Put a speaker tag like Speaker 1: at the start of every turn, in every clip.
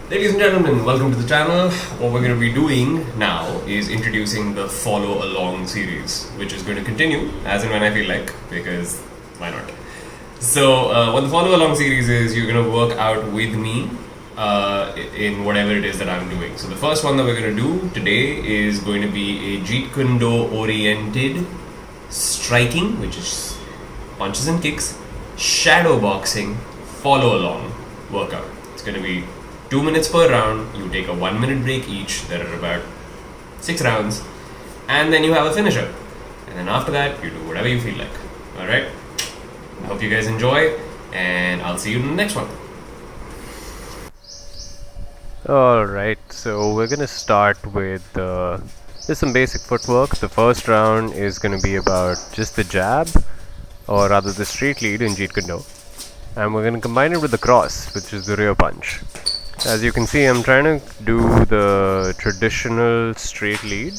Speaker 1: Ladies and gentlemen, welcome to the channel. What we're going to be doing now is introducing the follow along series, which is going to continue as and when I feel like, because why not? So, what the follow along series is, you're going to work out with me in whatever it is that I'm doing. So, the first one that we're going to do today is going to be a Jeet Kune oriented striking, which is punches and kicks, shadowboxing, follow along workout. It's going to be 2 minutes per round. You take a 1 minute break each. There are about 6 rounds, and then you have a finisher. And then after that, you do whatever you feel like. Alright? I hope you guys enjoy, and I'll see you in the next one.
Speaker 2: Alright, so we're gonna start with just some basic footwork. The first round is gonna be about just the jab, or rather the straight lead in Jeet Kune. And we're gonna combine it with the cross, which is the rear punch. As you can see, I'm trying to do the traditional straight lead.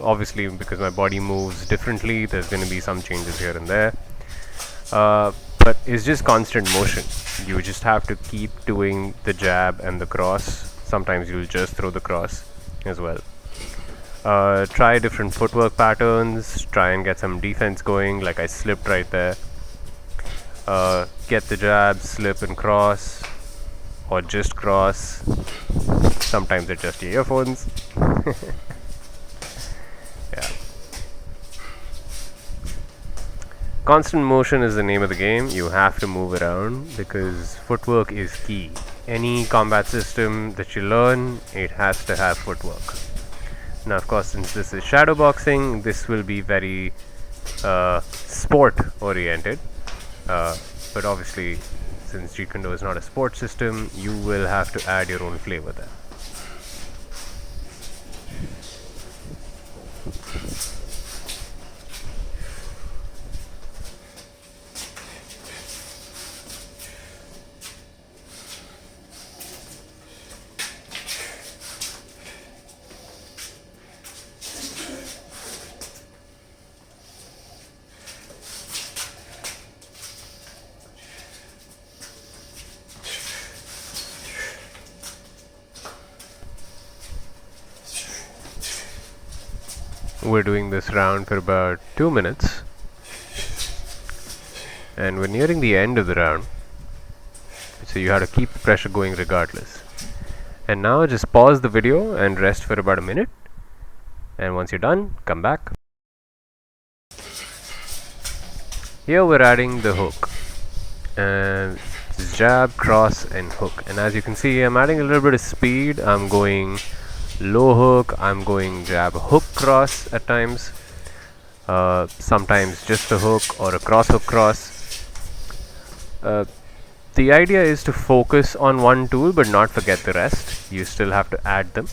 Speaker 2: Obviously, because my body moves differently, there's going to be some changes here and there. But it's just constant motion. You just have to keep doing the jab and the cross. Sometimes you'll just throw the cross as well. Try different footwork patterns. Try and get some defense going, like I slipped right there. Get the jab, slip and cross, or just cross. Sometimes adjust your earphones. Yeah. Constant motion is the name of the game. You have to move around because footwork is key. Any combat system that you learn, it has to have footwork. Now, of course, since this is shadowboxing, this will be very sport oriented. But obviously, since Jeet Kune is not a sport system, you will have to add your own flavor there. We're doing this round for about 2 minutes, and we're nearing the end of the round, so you have to keep the pressure going regardless. And now just pause the video and rest for about a minute, and once you're done, come back. Here we're adding the hook, and this jab, cross and hook. And as you can see, I'm adding a little bit of speed. I'm going low hook, I'm going jab hook cross at times, sometimes just a hook or a cross hook cross. The idea is to focus on one tool but not forget the rest. You still have to add them.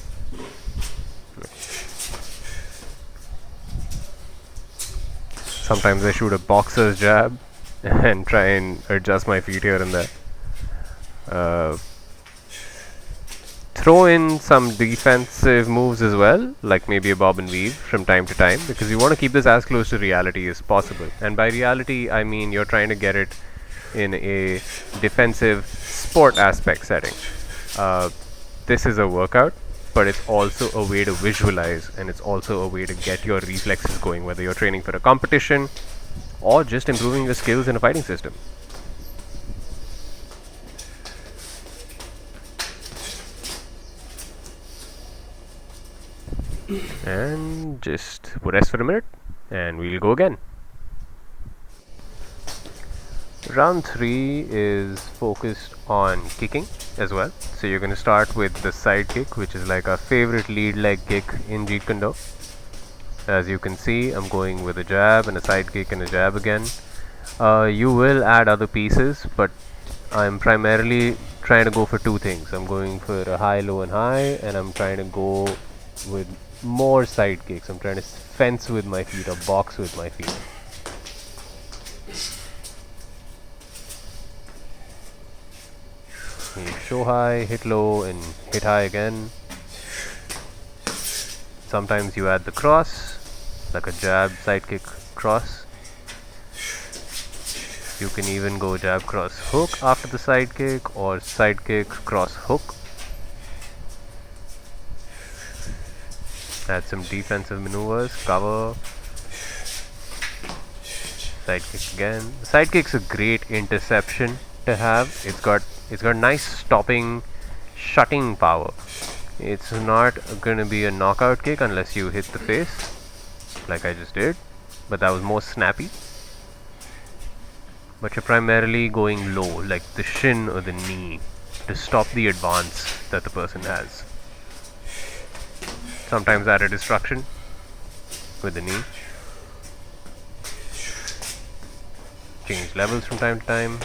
Speaker 2: Sometimes I shoot a boxer's jab and try and adjust my feet here and there. Throw in some defensive moves as well, like maybe a bob and weave from time to time, because you want to keep this as close to reality as possible. And by reality, I mean you're trying to get it in a defensive sport aspect setting. This is a workout, but it's also a way to visualize, and it's also a way to get your reflexes going, whether you're training for a competition or just improving your skills in a fighting system. And just rest for a minute and we'll go again. Round 3 is focused on kicking as well. So you're going to start with the side kick, which is like our favorite lead leg kick in Jeet Kune. As you can see, I'm going with a jab and a side kick and a jab again. You will add other pieces, but I'm primarily trying to go for 2 things. I'm going for a high, low and high, and I'm trying to go with more side kicks. I'm trying to fence with my feet or box with my feet. You show high, hit low and hit high again. Sometimes you add the cross, like a jab, side kick, cross. You can even go jab, cross, hook after the side kick, or side kick, cross, hook. Add some defensive maneuvers, cover, side kick again. Side kick's a great interception to have. It's got nice stopping, shutting power. It's not gonna be a knockout kick unless you hit the face, like I just did, but that was more snappy. But you're primarily going low, like the shin or the knee, to stop the advance that the person has. Sometimes add a destruction with the knee. Change levels from time to time.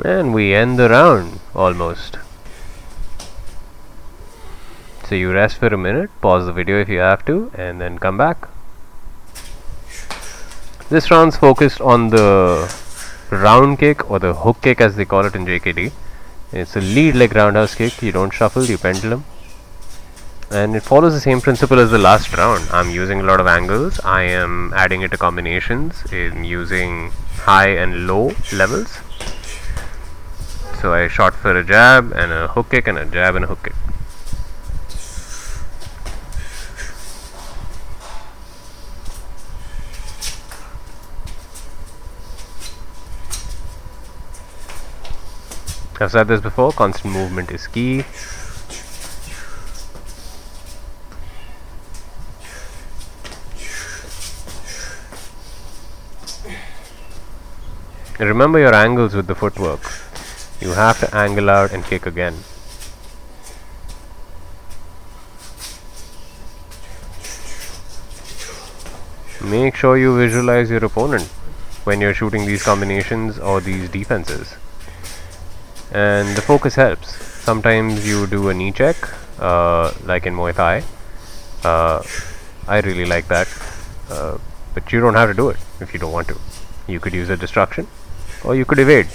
Speaker 2: And we end the round, almost. So you rest for a minute, pause the video if you have to, and then come back. This round's focused on the round kick, or the hook kick as they call it in JKD. It's a lead leg roundhouse kick. You don't shuffle, you pendulum. And it follows the same principle as the last round. I'm using a lot of angles. I am adding it to combinations in using high and low levels. So I shot for a jab and a hook kick and a jab and a hook kick. I've said this before, constant movement is key. Remember your angles with the footwork. You have to angle out and kick again. Make sure you visualize your opponent when you're shooting these combinations or these defenses. And the focus helps. Sometimes you do a knee check, like in Muay Thai. I really like that. But you don't have to do it if you don't want to. You could use a destruction, or you could evade.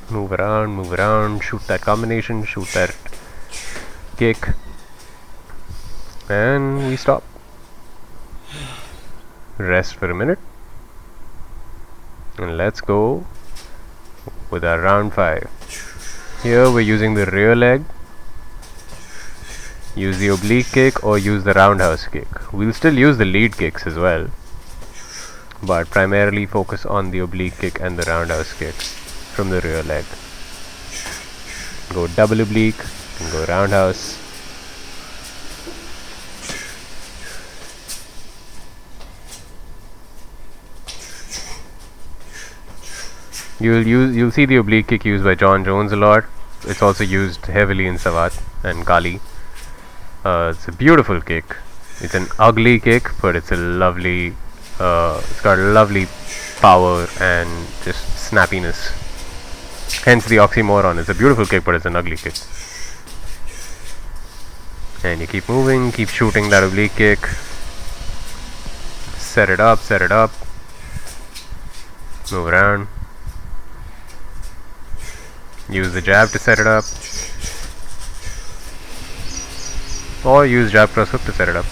Speaker 2: Move around, shoot that combination, shoot that kick. And we stop. Rest for a minute. And let's go with our round 5. Here we're using the rear leg. Use the oblique kick or use the roundhouse kick. We'll still use the lead kicks as well, but primarily focus on the oblique kick and the roundhouse kick from the rear leg. Go double oblique and go roundhouse. You'll see the oblique kick used by John Jones a lot. It's also used heavily in Savat and Kali. It's a beautiful kick. It's an ugly kick, but it's a lovely. It's got lovely power and just snappiness. Hence the oxymoron. It's a beautiful kick, but it's an ugly kick. And you keep moving, keep shooting that oblique kick. Set it up. Move around. Use the jab to set it up, or use jab cross hook to set it up.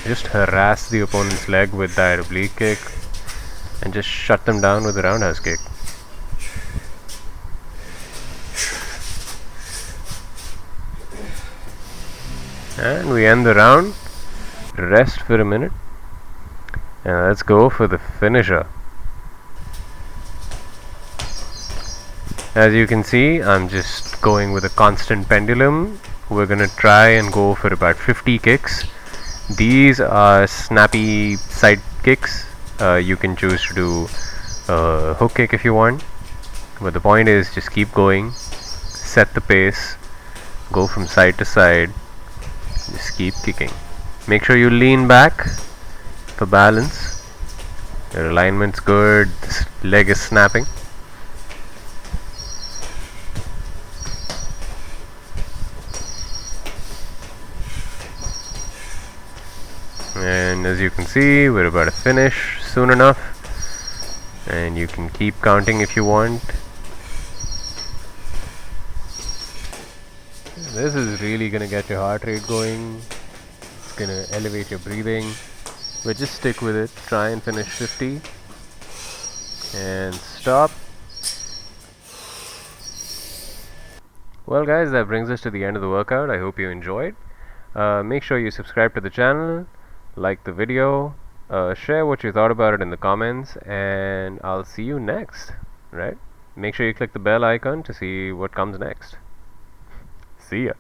Speaker 2: Just harass the opponent's leg with that oblique kick and just shut them down with the roundhouse kick. And we end the round, rest for a minute, and let's go for the finisher. As you can see, I'm just going with a constant pendulum. We're gonna try and go for about 50 kicks. These are snappy side kicks, You can choose to do hook kick if you want, but the point is just keep going, set the pace, go from side to side, just keep kicking. Make sure you lean back for balance. Your alignment's good, this leg is snapping. And as you can see, we're about to finish soon enough, and you can keep counting if you want. This is really gonna get your heart rate going. It's gonna elevate your breathing, but just stick with it. Try and finish 50 and stop. Well guys, that brings us to the end of the workout. I hope you enjoyed. Make sure you subscribe to the channel, like the video, share what you thought about it in the comments, and I'll see you next, right? Make sure you click the bell icon to see what comes next. See ya.